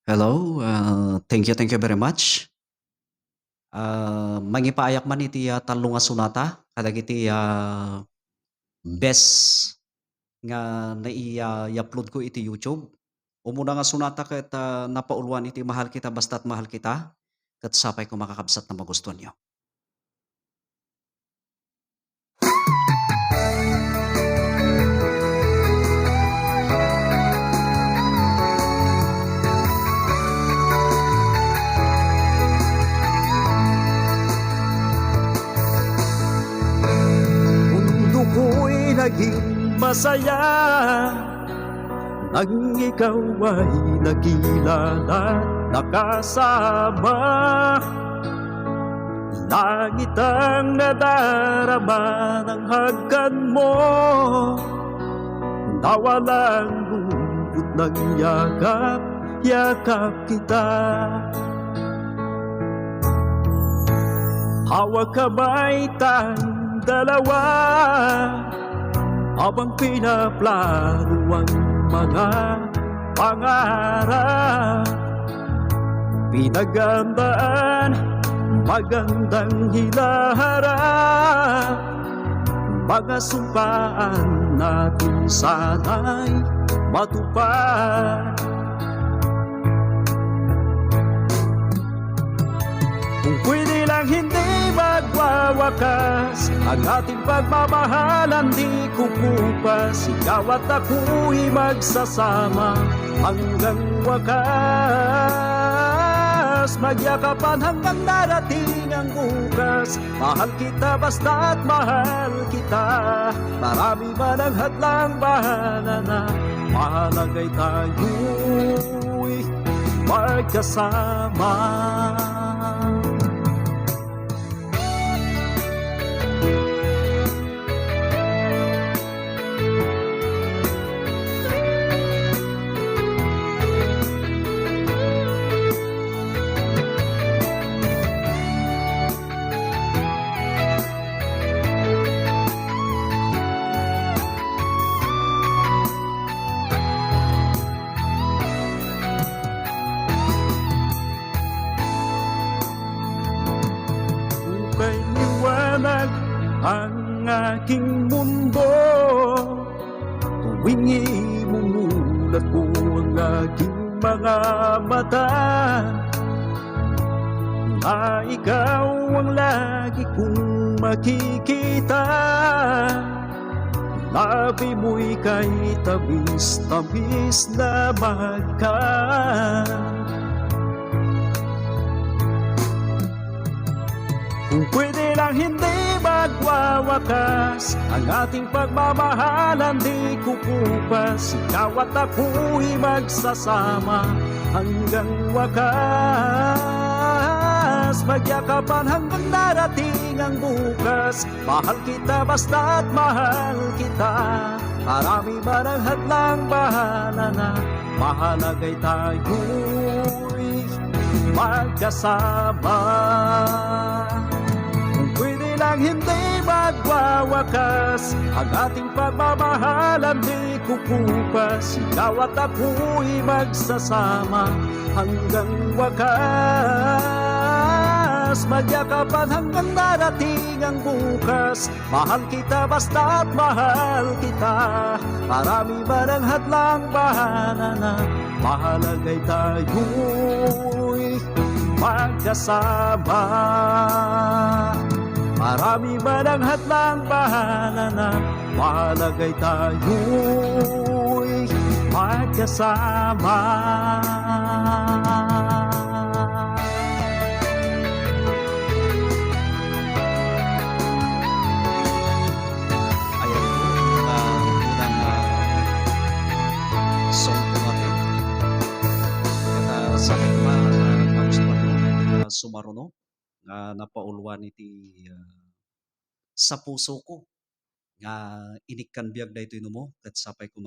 Hello, thank you very much. Mangipaayak man iti tallo nga sonata kadagiti best nga i-upload ko iti YouTube. Umuna nga sonata ket napaulwan iti Mahal Kita Basta't Mahal Kita, ket sapay ko makakabsat na magustuhan niyo. Mundo ko'y naging masaya nang ikaw ay nakilala, nakasama. Langit ang nadarama ng hagkan mo, nawalang lungkot ng yakap, yakap kita. Hawak kamay tayong dalawa, habang pinaplano ang mga pangarap. Pinagandaan, magandang hilaharap, mga sumpaan natin sana'y matupad. Kung pwede lang hindi magwawakas ang ating pagmamahalan, di kukupas. Ikaw at ako'y magsasama hanggang wakas. Magyakapan hanggang darating ang bukas. Mahal kita basta't mahal kita. Marami man ang hadlang, bahala na. Mahalagay tayo'y magkasama. Upay liwanag ang aking mundo, tuwing imumulat ko ang aking mga mata, na ikaw ang lagi kong makikita. Labi mo'y kay tamis-tamis na magka. Kung pwede lang hindi magwawakas ang ating pagmamahalan, di kukupas. Ikaw at ako'y magsasama hanggang wakas. Magyakapan hanggang darating ang bukas. Mahal kita basta't mahal kita. Marami man ang hadlang, bahala na. Mahalagay tayo'y magkasama. Pwede lang hindi magwawakas ang ating pagmamahalan, di kukupas. Ikaw at ako'y magsasama hanggang wakas. Magyakapan hanggang darating ang bukas. Mahal kita basta't mahal kita. Marami man ang hadlang, bahala na. Mahalagay tayo'y magkasama. Marami man ang hadlang, bahala na. Mahalagay tayo'y magkasama. Ayan po, unang song po natin. At sapay ko magustuhan niyo iti Sumaruno nga napaulwan iti Sa Puso Ko nga inikkan biag daytoy no mo ket sapay ko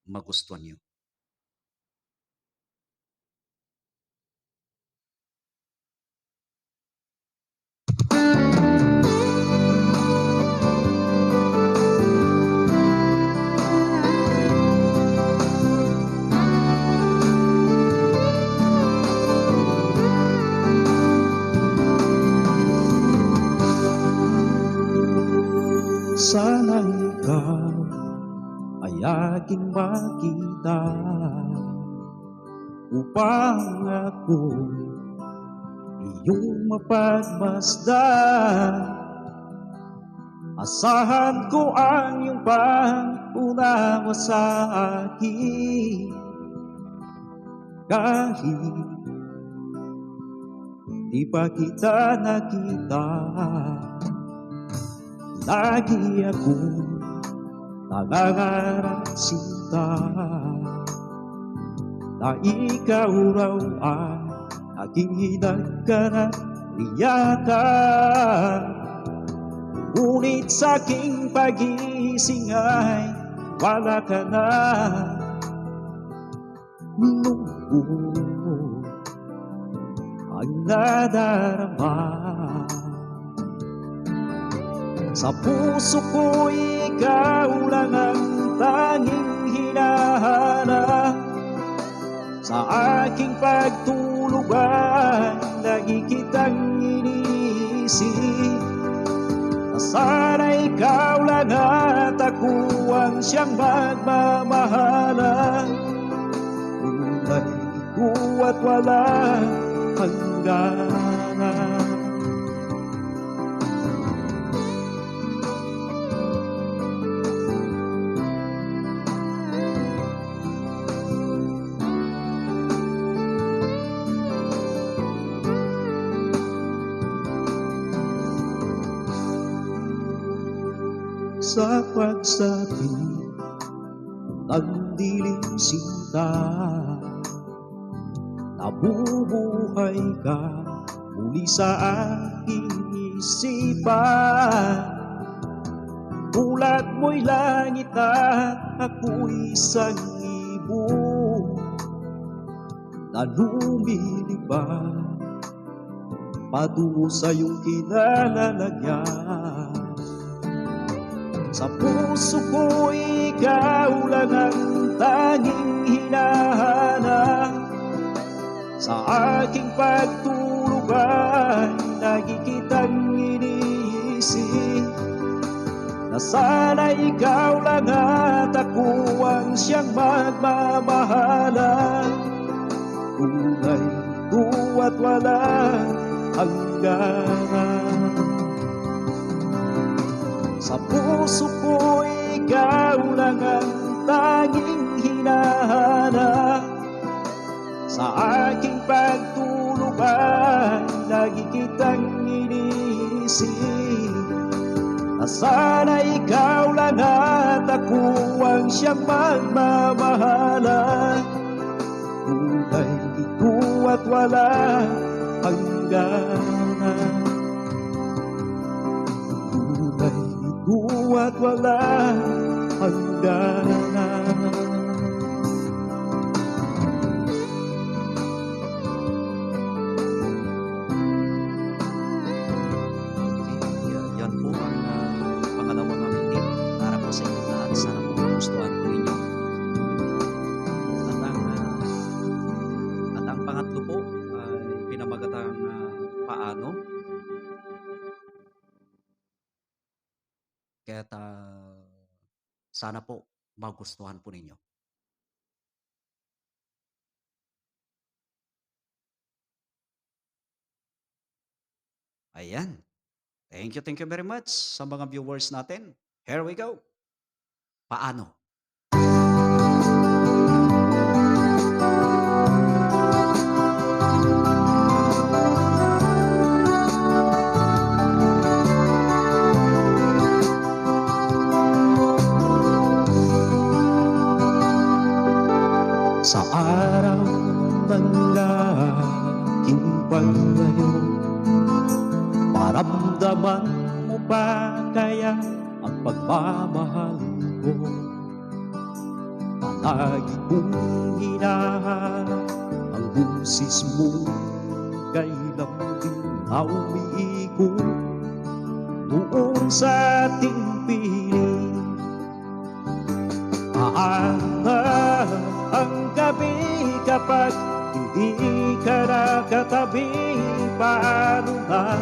magustuhan niyo. aking makita upang ako'y iyong mapagmasdan. Asahan ko ang iyong pag-unawa sa akin kahit di pa kita nakita. Lagi akong nangangarap sinta na ikaw raw ang aking hinagkanat niyakan. Ngunit sa aking pag-iising ay wala ka na. Lungkot ang nadarama. Sa puso ko ikaw lang ang tanging hinahanap. Sa aking pagtulog ay lagi kitang iniisip. Na sana ikaw lang at ako ang siyang magmamahalan. Kulay ko at walang hangganan. Sa pagsabi ng dilim sinta, nabubuhay ka muli sa aking isipan. Tulad mo'y langit at ako'y isang ibon na lumilipad patungo sa iyong kinalalagyan. Sa puso ko ikaw lang ang tanging hinahanap. Sa aking pagtulog ay lagi kitang iniisip. Na sana ikaw lang at ako ang siyang magmamahalan. Kulay ito at walang hangganan. Sa puso ko ikaw lang ang tanging hinahanap. Sa aking pagtulog ay lagi kitang iniisip. Na sana ikaw lang at ako ang siyang magmamahalan. Kulay ito at walang hangganan. At walang hangganan. Yan po ang pangalawang awitin para po sa inyong lahat. Sana po magustuhan po ninyo. At ang pangatlo po ay pinamagatang paano. Kaya't sana po magustuhan po ninyo. Ayan. Thank you very much sa mga viewers natin. Here we go. Paano? Sa araw ng aking paglayo, maramdaman mo ba kaya ang pagmamahal ko? Palagi kong hinahanap ang busis mo, kailan din na umiikot doon sa ating piling. Maanap ang gabi kapag hindi ka nakatabi. Paano na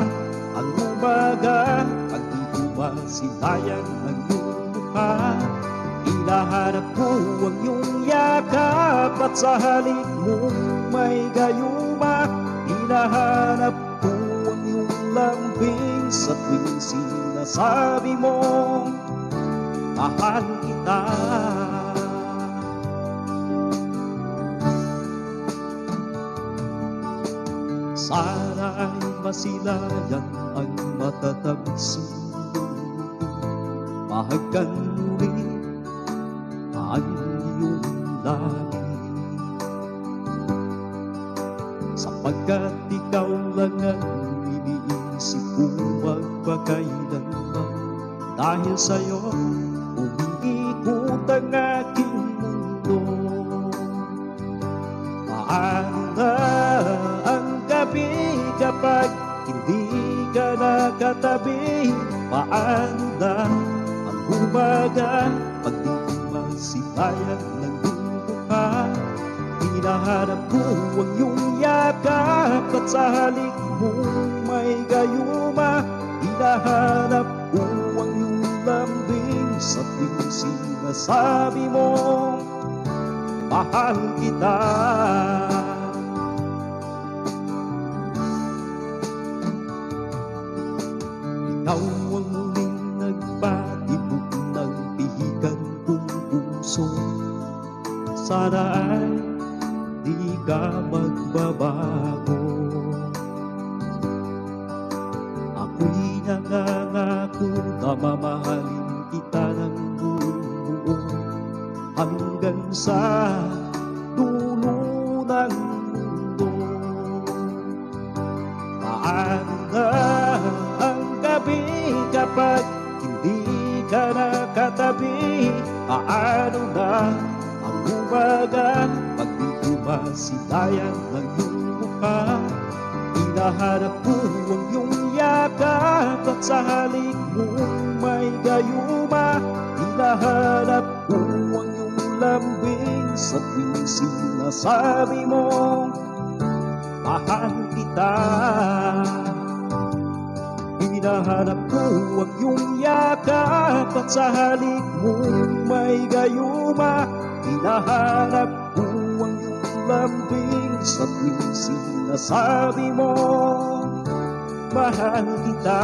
ang umaga pag di ko masinayan ang iyong mukha? Hinahanap ko ang iyong yakap at sa halik mong may gayuma. Hinahanap ko ang iyong lambing sa tuwing sinasabi mo mahal kita. Sana'y masilayan ang matatamis mahagkan muli ang iyong langit, sapagkat ikaw lang ang iniisip ko magpakailanman. Dahil sa'yo umiikot ang aking mundo. Paano na ang gabi kapag hindi ka nakatabi? Paano na ang umaga pag di ko masilayan ng iyong mukha? Hinahanap ko ang iyong yakap at sa halik mong may gayuma. Hinahanap ko ang iyong lambing sa tuwing sinasabi mo mahal kita. Ikaw ang muling nagpatibok ng pihikan kong puso. Sana ay di ka magbabago. Ako'y nangangako na mamahalin kita ng buo hanggang sa dulo ng mundo. Paano na ang gabi kapag hindi ka nakatabi? Paano na ang umaga pag di ko masilayan ng iyong mukha? Hinahanap ko ang iyong yakap at sa halik mong may gayuma. Hinahanap ko ang iyong lambing sa tuwing sinasabi mo mahal kita. Hinahanap ko ang iyong yakap at sa halik mong may gayuma. Hinahanap ko ang iyong lambing sa tuwing sinasabi mo mahal kita.